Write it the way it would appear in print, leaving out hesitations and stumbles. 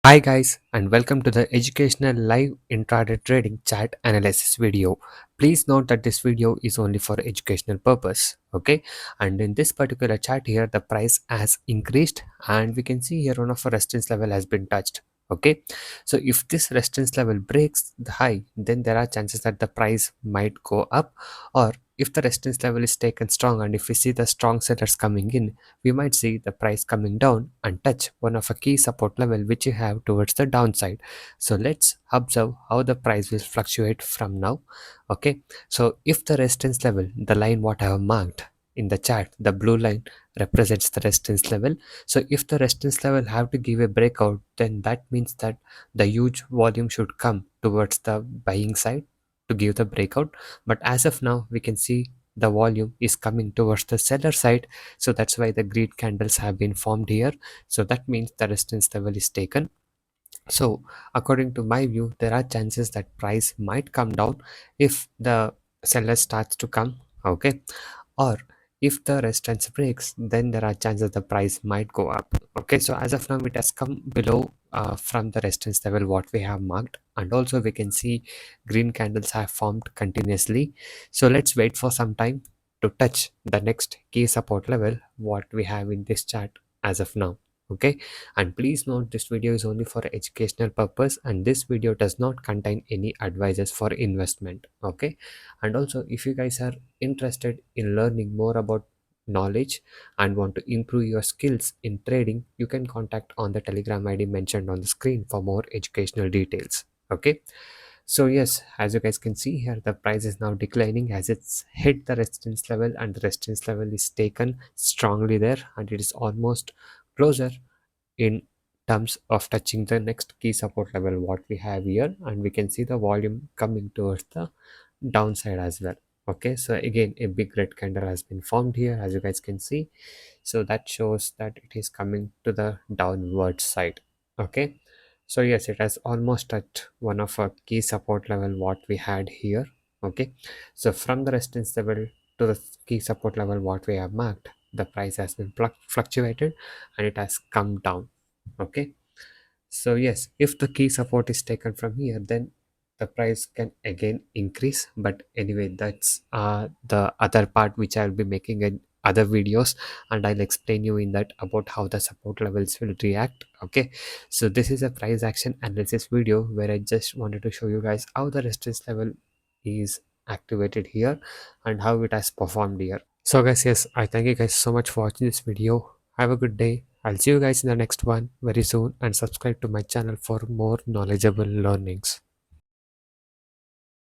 Hi guys, and welcome to the educational live intraday trading chart analysis video. Please note that this video is only for educational purpose. Okay, and in this particular chart here the price has increased and we can see here one of our resistance level has been touched. Okay, so if this resistance level breaks the high, then there are chances that the price might go up, or if the resistance level is taken strong and if we see the strong sellers coming in, we might see the price coming down and touch one of a key support level which you have towards the downside. So let's observe how the price will fluctuate from now. Okay, so if the resistance level, the line what I have marked in the chart, the blue line represents the resistance level. So if the resistance level have to give a breakout, then that means that the huge volume should come towards the buying side to give the breakout. But as of now we can see the volume is coming towards the seller side, so that's why the green candles have been formed here. So that means the resistance level is taken. So according to my view, there are chances that price might come down if the seller starts to come. Okay, or if the resistance breaks, then there are chances the price might go up. Okay, so as of now it has come below from the resistance level what we have marked, and also we can see green candles have formed continuously. So let's wait for some time to touch the next key support level what we have in this chart as of now. Okay, and please note this video is only for educational purpose and this video does not contain any advices for investment. Okay, and also if you guys are interested in learning more about knowledge and want to improve your skills in trading, you can contact on the Telegram ID mentioned on the screen for more educational details. Okay, so yes, as you guys can see here, the price is now declining as it's hit the resistance level and the resistance level is taken strongly there and it is almost closer in terms of touching the next key support level what we have here, and we can see the volume coming towards the downside as well. Okay, so again a big red candle has been formed here as you guys can see, so that shows that it is coming to the downward side. Okay, so yes, it has almost touched one of our key support level what we had here. Okay, so from the resistance level to the key support level what we have marked, the price has been fluctuated and it has come down. Okay, so yes, if the key support is taken from here, then the price can again increase. But anyway, that's the other part which I'll be making in other videos, and I'll explain you in that about how the support levels will react. Okay, so this is a price action analysis video where I just wanted to show you guys how the resistance level is activated here and how it has performed here. So guys, yes, I thank you guys so much for watching this video. Have a good day. I'll see you guys in the next one very soon and subscribe to my channel for more knowledgeable learnings.